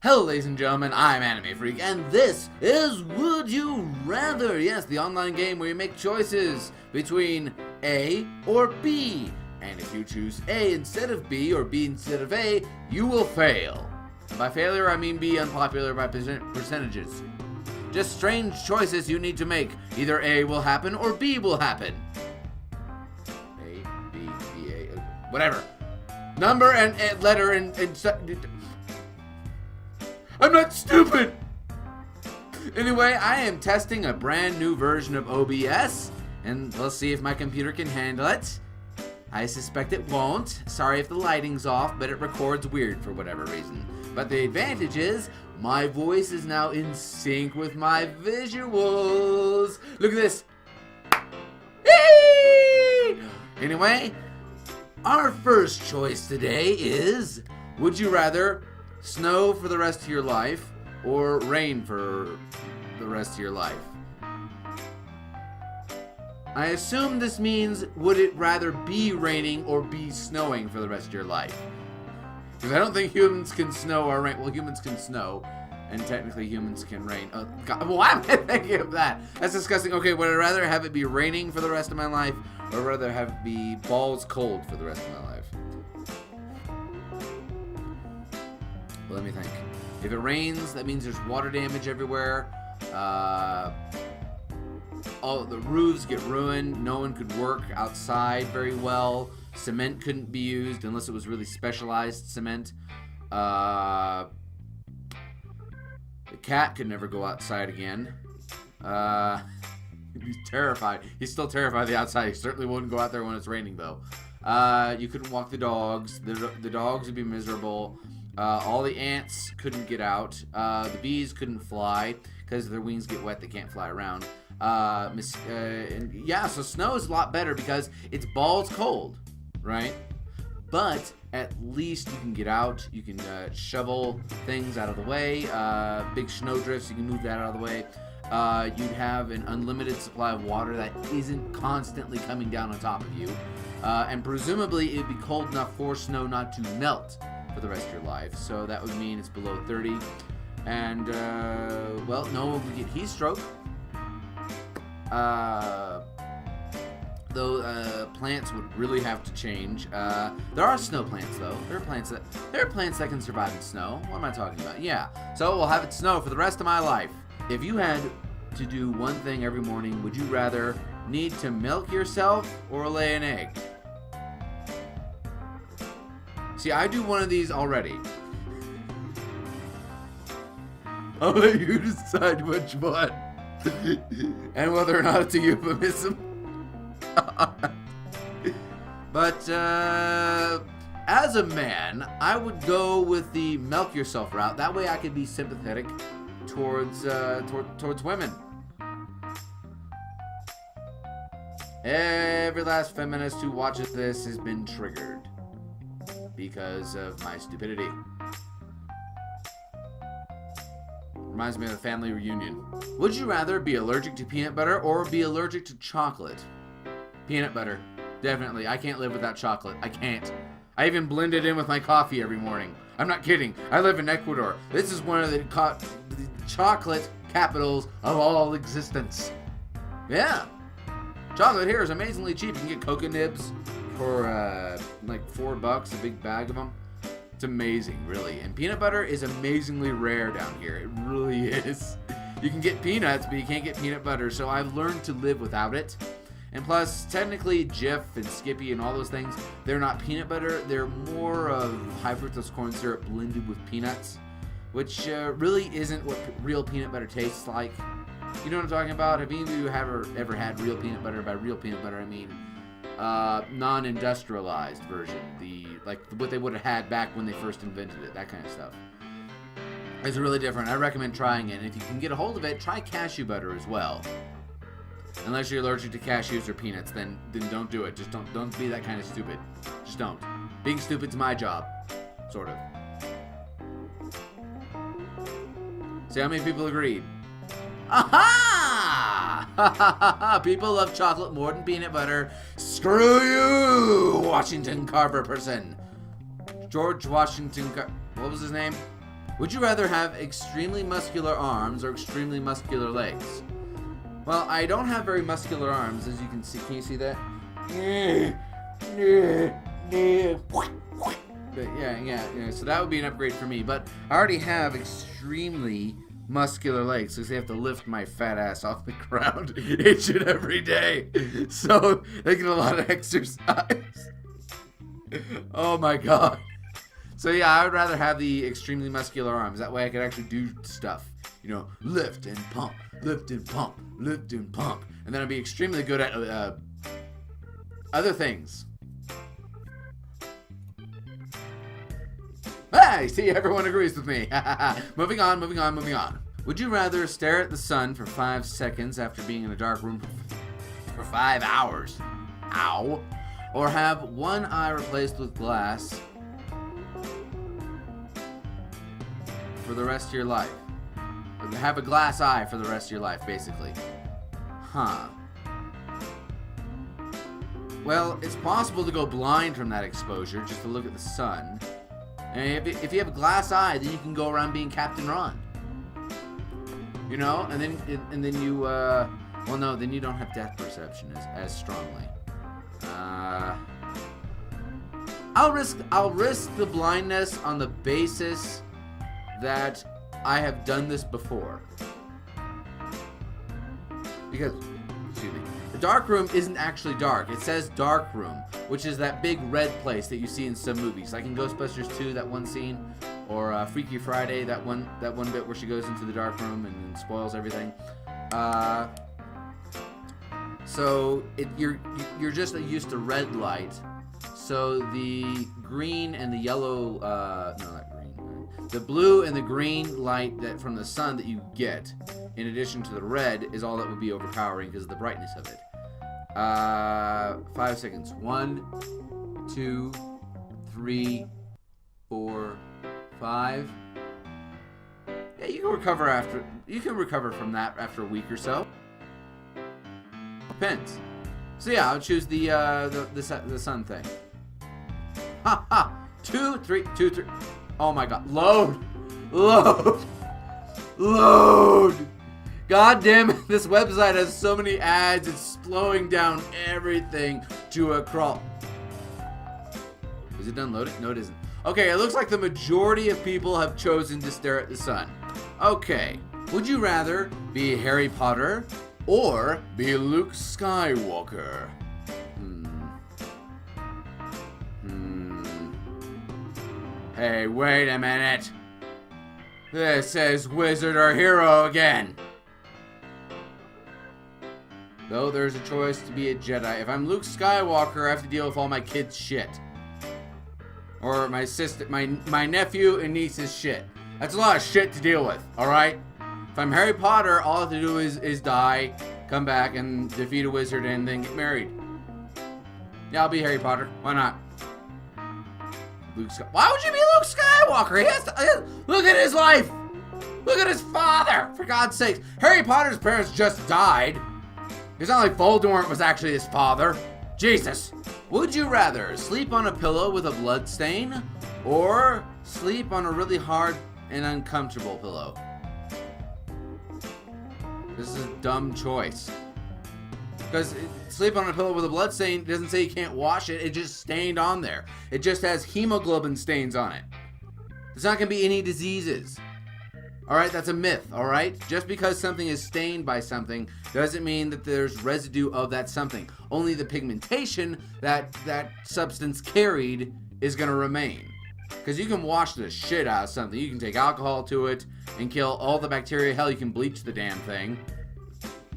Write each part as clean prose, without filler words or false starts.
Hello ladies and gentlemen, I'm Anime Freak, and this is Would You Rather? Yes, the online game where you make choices between A or B. And if you choose A instead of B or B instead of A, you will fail. And by failure, I mean be unpopular by percentages. Just strange choices you need to make. Either A will happen or B will happen. A, B, B, A, whatever. Number and letter and I'm not stupid! Anyway, I am testing a brand new version of OBS, and let's see if my computer can handle it. I suspect it won't. Sorry if the lighting's off, but it records weird for whatever reason. But the advantage is, my voice is now in sync with my visuals. Look at this. Eee! Anyway, our first choice today is, would you rather snow for the rest of your life or rain for the rest of your life? I assume this means, would it rather be raining or be snowing for the rest of your life? Because I don't think humans can snow or rain. Well, humans can snow, and technically humans can rain. Oh, God, why am I thinking of that? That's disgusting. Okay, would I rather have it be raining for the rest of my life, or rather have it be balls cold for the rest of my life? Well, let me think. If it rains, that means there's water damage everywhere. All the roofs get ruined. No one could work outside very well. Cement couldn't be used unless it was really specialized cement. The cat could never go outside again. He's terrified. He's still terrified of the outside. He certainly wouldn't go out there when it's raining, though. You couldn't walk the dogs. The dogs would be miserable. All the ants couldn't get out. The bees couldn't fly because their wings get wet. They can't fly around. Yeah, so snow is a lot better because it's balls cold, right? But at least you can get out. You can shovel things out of the way. Big snow drifts, you can move that out of the way. You'd have an unlimited supply of water that isn't constantly coming down on top of you. And presumably it'd be cold enough for snow not to melt for the rest of your life. So that would mean it's below 30. And, well, no one would get heat stroke. Though plants would really have to change. There are snow plants, though. There are plants that can survive in snow. What am I talking about? Yeah. So we'll have it snow for the rest of my life. If you had to do one thing every morning, would you rather need to milk yourself or lay an egg? See, I do one of these already. I'll let you decide which one. And whether or not it's a euphemism. But, as a man, I would go with the milk yourself route. That way I could be sympathetic towards women. Every last feminist who watches this has been triggered because of my stupidity. Reminds me of a family reunion. Would you rather be allergic to peanut butter or be allergic to chocolate? Peanut butter. Definitely. I can't live without chocolate. I can't. I even blend it in with my coffee every morning. I'm not kidding. I live in Ecuador. This is one of the chocolate capitals of all existence. Yeah. Chocolate here is amazingly cheap. You can get cocoa nibs for like $4, a big bag of them. It's amazing, really. And peanut butter is amazingly rare down here. It really is. You can get peanuts, but you can't get peanut butter. So I've learned to live without it. And plus, technically, Jif and Skippy and all those things, they're not peanut butter. They're more of high fructose corn syrup blended with peanuts, which really isn't what real peanut butter tastes like. You know what I'm talking about? Have any of you ever had real peanut butter? By real peanut butter, I mean non-industrialized version, like what they would have had back when they first invented it, that kind of stuff. It's really different. I recommend trying it. And if you can get a hold of it, try cashew butter as well. Unless you're allergic to cashews or peanuts, then don't do it. Just don't be that kind of stupid. Just don't. Being stupid's my job, sort of. See how many people agreed? Aha! People love chocolate more than peanut butter. Screw you, Washington Carver person. George Washington what was his name? Would you rather have extremely muscular arms or extremely muscular legs? Well, I don't have very muscular arms, as you can see. Can you see that? But yeah. So that would be an upgrade for me. But I already have extremely muscular legs because they have to lift my fat ass off the ground each and every day. So they get a lot of exercise. Oh my god. So yeah, I would rather have the extremely muscular arms. That way I could actually do stuff. You know, lift and pump, lift and pump, lift and pump. And then I'd be extremely good at other things. Hey, see, everyone agrees with me. Moving on. Would you rather stare at the sun for 5 seconds after being in a dark room for 5 hours? Ow. Or have one eye replaced with glass for the rest of your life? Have a glass eye for the rest of your life, basically. Huh. Well, it's possible to go blind from that exposure just to look at the sun. And if you have a glass eye, then you can go around being Captain Ron. You know, and then you well, no, then you don't have depth perception as strongly. I'll risk the blindness on the basis that I have done this before. Because, excuse me, the dark room isn't actually dark. It says dark room, which is that big red place that you see in some movies, like in Ghostbusters 2, that one scene, or Freaky Friday, that one bit where she goes into the dark room and spoils everything. So you're just used to red light. So the green and the yellow, no, not green. The blue and the green light that from the sun that you get, in addition to the red, is all that would be overpowering because of the brightness of it. 5 seconds. 1, 2, 3, 4, 5. Yeah, you can recover from that after a week or so. Depends. So yeah, I'll choose the sun thing. Ha ha. 2, 3. Oh my god. Load. God damn it. This website has so many ads. It's slowing down everything to a crawl. Is it done loading? No, it isn't. Okay, it looks like the majority of people have chosen to stare at the sun. Okay. Would you rather be Harry Potter or be Luke Skywalker? Hey, wait a minute. This says wizard or hero again. Though there's a choice to be a Jedi. If I'm Luke Skywalker, I have to deal with all my kids' shit. Or my sister, my nephew and niece's shit. That's a lot of shit to deal with, alright? If I'm Harry Potter, all I have to do is die, come back, and defeat a wizard, and then get married. Yeah, I'll be Harry Potter. Why not? Why would you be Luke Skywalker? He has to look at his life. Look at his father. For God's sakes, Harry Potter's parents just died. It's not like Voldemort was actually his father. Jesus. Would you rather sleep on a pillow with a blood stain or sleep on a really hard and uncomfortable pillow? This is a dumb choice. Because sleep on a pillow with a blood stain doesn't say you can't wash it. It just stained on there. It just has hemoglobin stains on it. There's not going to be any diseases. Alright, that's a myth, alright? Just because something is stained by something doesn't mean that there's residue of that something. Only the pigmentation that substance carried is going to remain. Because you can wash the shit out of something. You can take alcohol to it and kill all the bacteria. Hell, you can bleach the damn thing.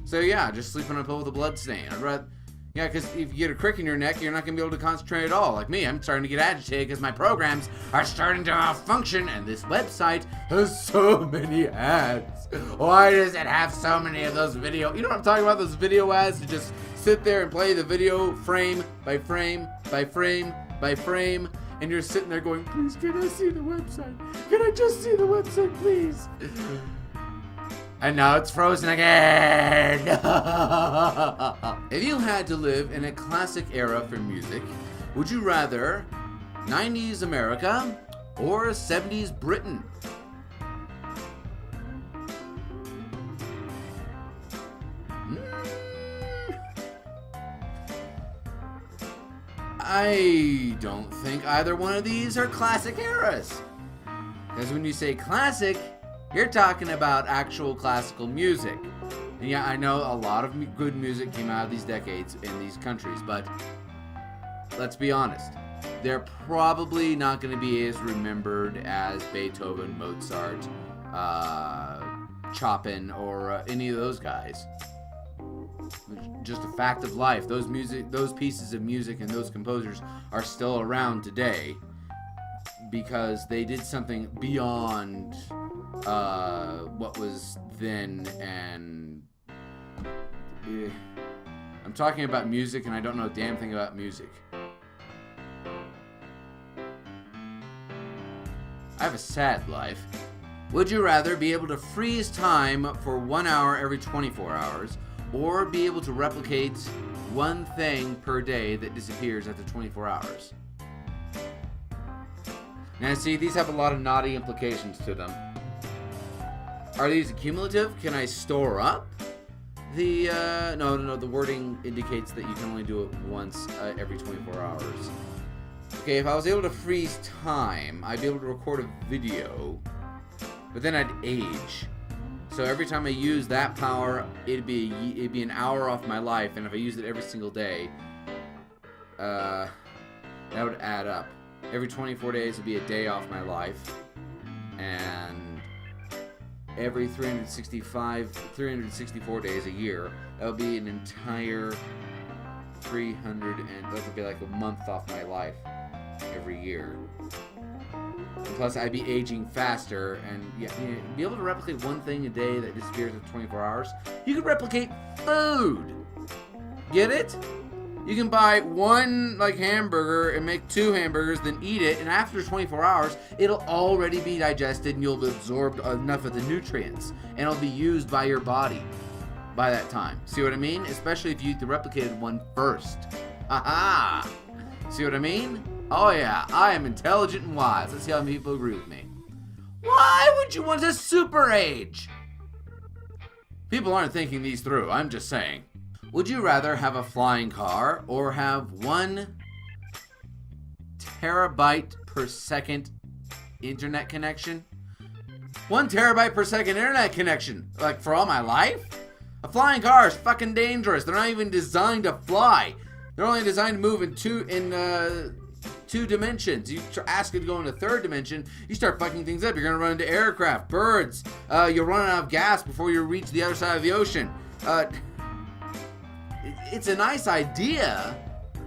So yeah, just sleep on a pillow with a blood stain. Yeah, because if you get a crick in your neck, you're not going to be able to concentrate at all. Like me, I'm starting to get agitated because my programs are starting to malfunction, and this website has so many ads. Why does it have so many of those video? You know what I'm talking about? Those video ads to just sit there and play the video frame by frame by frame by frame, and you're sitting there going, please, can I see the website? Can I just see the website, please? And now it's frozen again. If you had to live in a classic era for music, would you rather 90s America or 70s Britain? I don't think either one of these are classic eras. Because when you say classic, you're talking about actual classical music. And yeah, I know a lot of good music came out of these decades in these countries, but let's be honest. They're probably not going to be as remembered as Beethoven, Mozart, Chopin, or any of those guys. Just a fact of life. Those pieces of music and those composers are still around today because they did something beyond what was then. And I'm talking about music, and I don't know a damn thing about music. I have a sad life. Would you rather be able to freeze time for 1 hour every 24 hours, or be able to replicate one thing per day that disappears after 24 hours? Now, see, these have a lot of naughty implications to them. Are these cumulative? Can I store up the, no, the wording indicates that you can only do it once every 24 hours. Okay, if I was able to freeze time, I'd be able to record a video, but then I'd age. So every time I use that power, it'd be an hour off my life, and if I used it every single day, that would add up. Every 24 days would be a day off my life, and every 364 days a year, that would be an entire 300, and that would be like a month off my life every year. And plus, I'd be aging faster, and be able to replicate one thing a day that disappears in 24 hours. You could replicate food. Get it? You can buy one hamburger and make 2 hamburgers, then eat it, and after 24 hours, it'll already be digested, and you'll have absorbed enough of the nutrients, and it'll be used by your body by that time. See what I mean? Especially if you eat the replicated one first. Aha! See what I mean? Oh yeah, I am intelligent and wise. Let's see how many people agree with me. Why would you want to super age? People aren't thinking these through, I'm just saying. Would you rather have a flying car or have 1 terabyte per second internet connection? 1 terabyte per second internet connection, for all my life? A flying car is fucking dangerous. They're not even designed to fly. They're only designed to move in two dimensions. You ask it to go into 3rd dimension, you start fucking things up. You're gonna run into aircraft, birds. You'll run out of gas before you reach the other side of the ocean. It's a nice idea,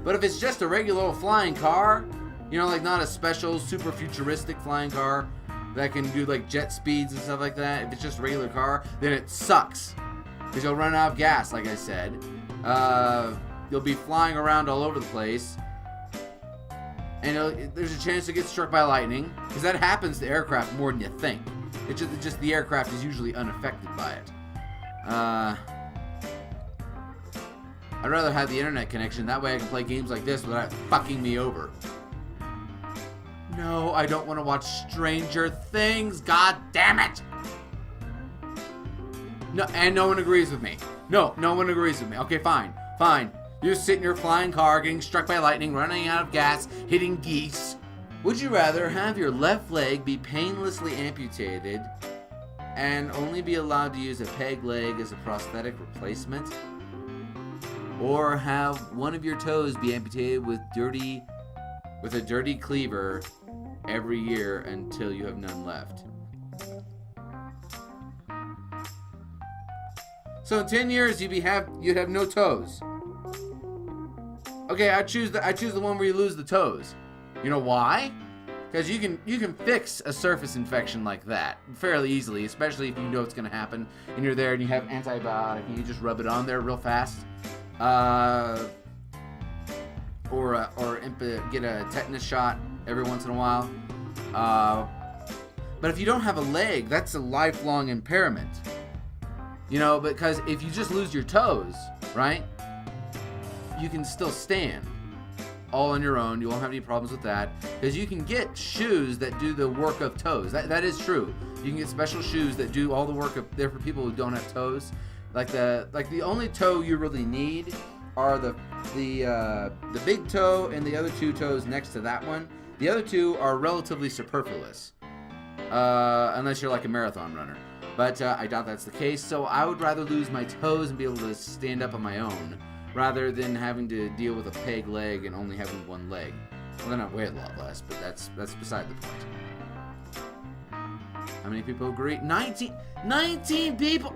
but if it's just a regular old flying car, not a special, super futuristic flying car that can do jet speeds and stuff like that. If it's just a regular car, then it sucks because you'll run out of gas, like I said. You'll be flying around all over the place. And there's a chance to get struck by lightning, because that happens to aircraft more than you think. It's just the aircraft is usually unaffected by it. I'd rather have the internet connection. That way I can play games like this without it fucking me over. No, I don't want to watch Stranger Things. God damn it! No, and no one agrees with me. No one agrees with me. Okay, fine. You sit in your flying car, getting struck by lightning, running out of gas, hitting geese. Would you rather have your left leg be painlessly amputated and only be allowed to use a peg leg as a prosthetic replacement? Or have one of your toes be amputated with a dirty cleaver every year until you have none left? So in 10 years you'd have no toes. Okay, I choose the one where you lose the toes. You know why? Because you can fix a surface infection like that fairly easily, especially if you know it's going to happen and you're there and you have antibiotic and you just rub it on there real fast. Or get a tetanus shot every once in a while. But if you don't have a leg, that's a lifelong impairment. Because if you just lose your toes, right? You can still stand all on your own. You won't have any problems with that, because you can get shoes that do the work of toes. That is true. You can get special shoes that do all the work there for people who don't have toes. Like the only toe you really need are the big toe and the other 2 toes next to that one. The other 2 are relatively superfluous, unless you're like a marathon runner. But I doubt that's the case, so I would rather lose my toes and be able to stand up on my own, rather than having to deal with a peg leg and only having one leg. Well, then I weigh a lot less, but that's beside the point. How many people agree? 19 people!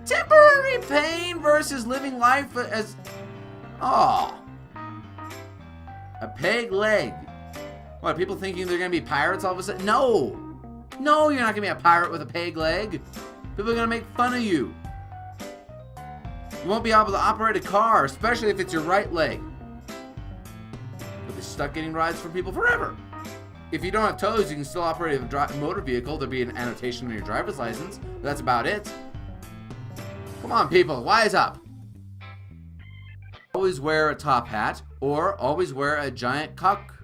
Temporary pain versus living life as... Oh. A peg leg. What, people thinking they're going to be pirates all of a sudden? No! No, you're not going to be a pirate with a peg leg. People are going to make fun of you. You won't be able to operate a car, especially if it's your right leg. You'll be stuck getting rides from people forever. If you don't have toes, you can still operate a motor vehicle. There'll be an annotation on your driver's license. But that's about it. Come on, people, wise up. Always wear a top hat, or always wear a giant cock...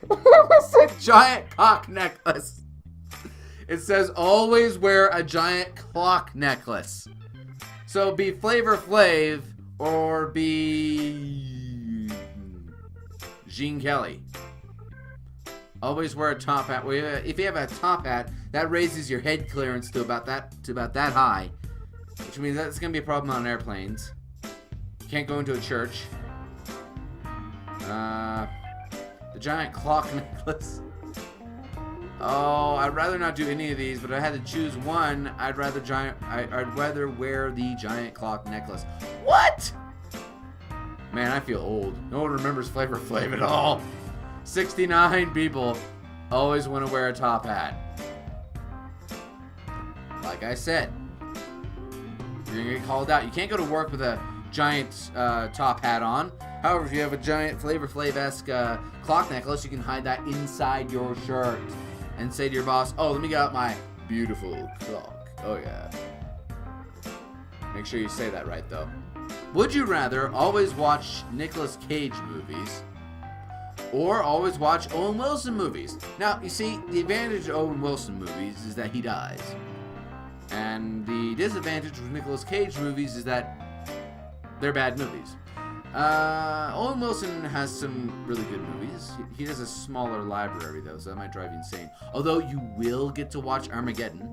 It's a giant cock necklace. It says always wear a giant clock necklace. So be Flavor Flav or be Gene Kelly. Always wear a top hat. If you have a top hat, that raises your head clearance to about that high, which means that's gonna be a problem on airplanes. You can't go into a church. The giant clock necklace. Oh, I'd rather not do any of these, but if I had to choose one, I'd rather wear the giant clock necklace. What? Man, I feel old. No one remembers Flavor Flav at all. 69 people always want to wear a top hat. Like I said, you're gonna get called out. You can't go to work with a giant top hat on. However, if you have a giant Flavor Flav-esque clock necklace, you can hide that inside your shirt and say to your boss, "Oh, let me get out my beautiful clock." Oh yeah. Make sure you say that right though. Would you rather always watch Nicolas Cage movies or always watch Owen Wilson movies? Now, you see, the advantage of Owen Wilson movies is that he dies. And the disadvantage with Nicolas Cage movies is that they're bad movies. Owen Wilson has some really good movies. He has a smaller library, though, so that might drive you insane. Although you will get to watch Armageddon.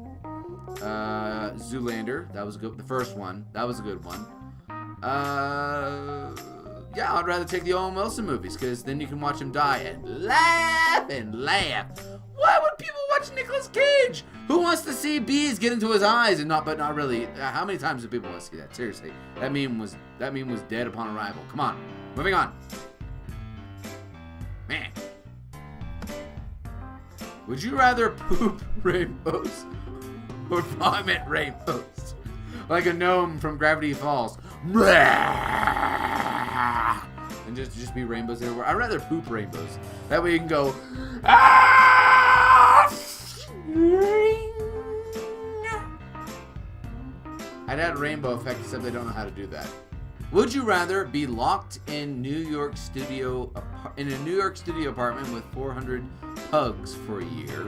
Zoolander, that was good. The first one, that was a good one. Yeah, I'd rather take the Owen Wilson movies, because then you can watch him die and laugh and laugh. Why would people watch Nicolas Cage? Who wants to see bees get into his eyes and but not really? How many times do people want to see that? Seriously, that meme was dead upon arrival. Come on, moving on. Man, would you rather poop rainbows or vomit rainbows like a gnome from Gravity Falls? And just be rainbows everywhere. I'd rather poop rainbows. That way you can go. I'd add rainbow effect, except they don't know how to do that. Would you rather be locked in a New York studio apartment with 400 pugs for a year,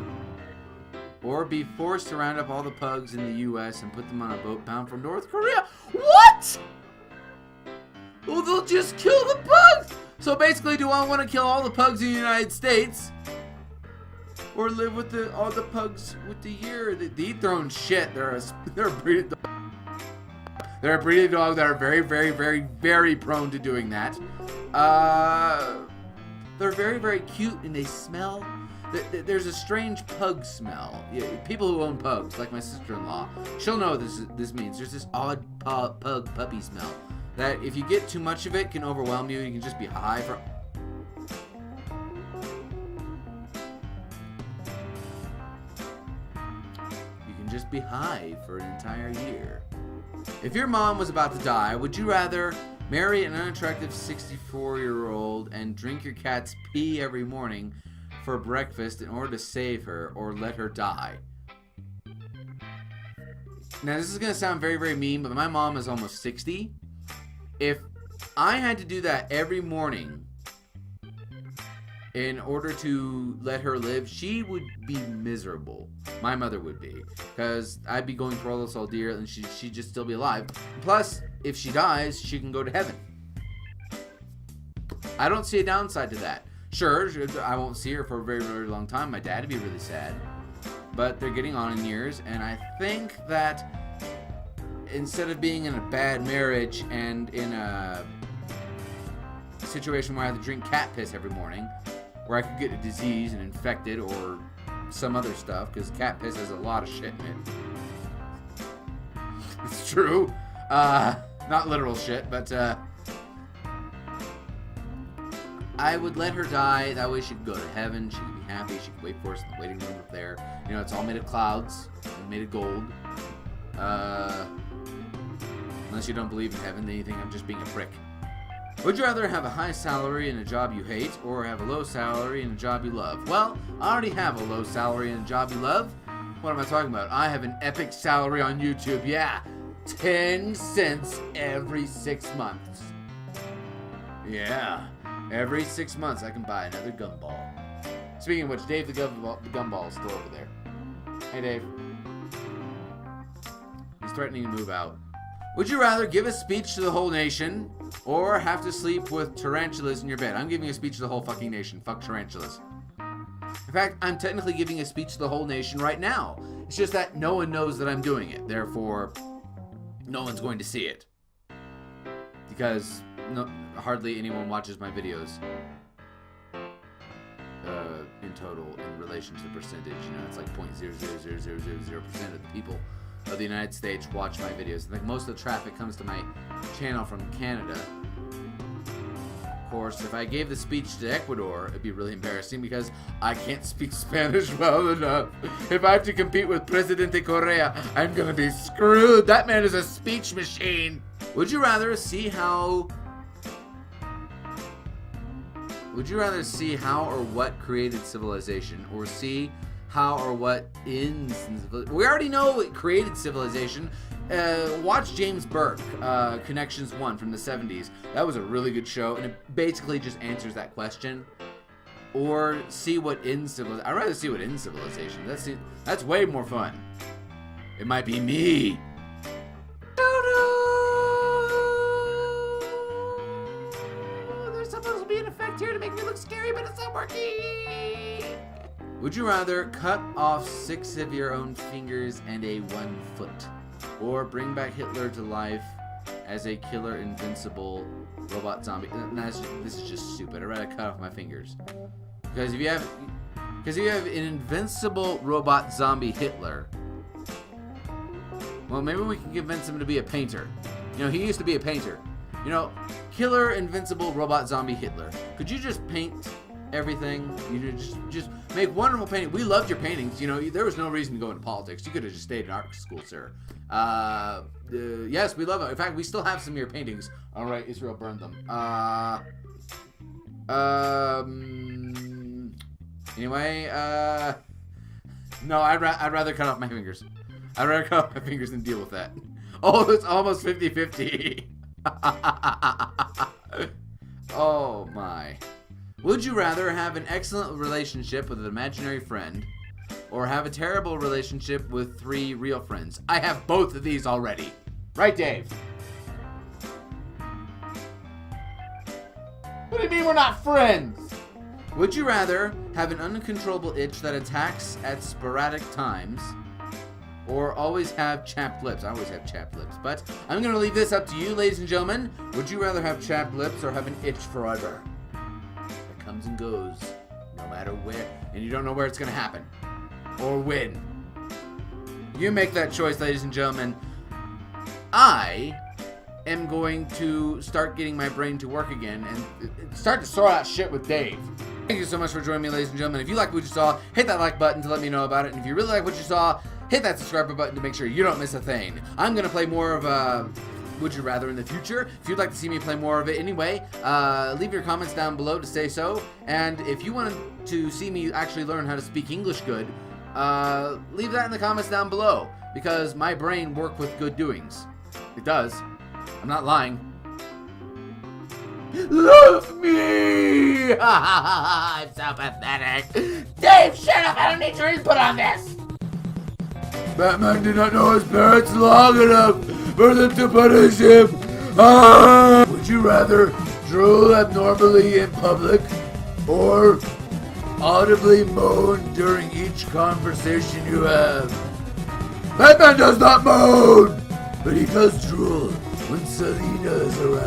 or be forced to round up all the pugs in the U.S. and put them on a boat bound for North Korea? What? Well, they'll just kill the pugs. So basically, do I want to kill all the pugs in the United States, or live with all the pugs with the year? They eat their own shit. They're a breed of dog. They're a breed of dog that are very, very, very, very prone to doing that. They're very, very cute, and they smell. There's a strange pug smell. Yeah, people who own pugs, like my sister-in-law, she'll know what this means. There's this odd pug puppy smell that if you get too much of it can overwhelm you. You can just be high for... You can just be high for an entire year. If your mom was about to die, would you rather marry an unattractive 64-year-old and drink your cat's pee every morning for breakfast in order to save her, or let her die? Now, this is going to sound very, very mean, but my mom is almost 60. If I had to do that every morning in order to let her live, she would be miserable. My mother would be. Because I'd be going through all this ordeal and she'd just still be alive. Plus, if she dies, she can go to heaven. I don't see a downside to that. Sure, I won't see her for a very, very long time. My dad would be really sad. But they're getting on in years, and I think that instead of being in a bad marriage and in a situation where I have to drink cat piss every morning, where I could get a disease and infect it or some other stuff, because cat piss has a lot of shit in it. It's true. Not literal shit, but I would let her die. That way she could go to heaven. She could be happy. She could wait for us in the waiting room up there. You know, it's all made of clouds. It's made of gold. Unless you don't believe in heaven, then you think I'm just being a prick. Would you rather have a high salary in a job you hate or have a low salary in a job you love? Well, I already have a low salary in a job you love. What am I talking about? I have an epic salary on YouTube. Yeah, 10 cents every 6 months. Yeah. Every 6 months, I can buy another gumball. Speaking of which, Dave the gumball is still over there. Hey, Dave. He's threatening to move out. Would you rather give a speech to the whole nation or have to sleep with tarantulas in your bed? I'm giving a speech to the whole fucking nation. Fuck tarantulas. In fact, I'm technically giving a speech to the whole nation right now. It's just that no one knows that I'm doing it. Therefore, no one's going to see it. Because hardly anyone watches my videos in total in relation to the percentage. You know, it's like 0.00000% of the people of the United States watch my videos. I think most of the traffic comes to my channel from Canada. Of course, if I gave the speech to Ecuador, it'd be really embarrassing because I can't speak Spanish well enough. If I have to compete with Presidente Correa, I'm gonna be screwed. That man is a speech machine. Would you rather see how or what created civilization, or see how or what ends civilization? We already know what created civilization. Watch James Burke, Connections 1 from the 70s. That was a really good show, and it basically just answers that question. Or see what ends civilization. I'd rather see what ends civilization. That's way more fun. It might be me. There's supposed to be an effect here to make me look scary, but it's not working. Would you rather cut off 6 of your own fingers and a 1 foot, or bring back Hitler to life as a killer, invincible robot zombie? This is just stupid. I'd rather cut off my fingers, because if you have an invincible robot zombie Hitler, well, maybe we can convince him to be a painter. You know, he used to be a painter. You know, killer, invincible robot zombie Hitler. Could you just paint everything? You just make wonderful painting. We loved your paintings. You know, there was no reason to go into politics. You could have just stayed in art school, sir. Yes, we love it. In fact, we still have some of your paintings. All right, Israel burned them. Anyway, no, I'd rather cut off my fingers. I'd rather cut off my fingers than deal with that. Oh, it's almost 50-50. Oh my. Would you rather have an excellent relationship with an imaginary friend or have a terrible relationship with 3 real friends? I have both of these already. Right, Dave? What do you mean we're not friends? Would you rather have an uncontrollable itch that attacks at sporadic times or always have chapped lips? I always have chapped lips, but I'm going to leave this up to you, ladies and gentlemen. Would you rather have chapped lips or have an itch forever? It comes and goes, no matter where, and you don't know where it's going to happen or when. You make that choice, ladies and gentlemen. I am going to start getting my brain to work again and start to sort out shit with Dave. Thank you so much for joining me, ladies and gentlemen. If you like what you saw, hit that like button to let me know about it. And if you really like what you saw, hit that subscribe button to make sure you don't miss a thing. I'm going to play more of Would You Rather in the future. If you'd like to see me play more of it anyway, leave your comments down below to say so. And if you want to see me actually learn how to speak English good, leave that in the comments down below. Because my brain works with good doings. It does. I'm not lying. Love me! I'm so pathetic. Dave, shut up! I don't need your input on this! Batman did not know his parents long enough for them to punish him. Would you rather drool abnormally in public or audibly moan during each conversation you have? Batman does not moan, but he does drool when Selina is around.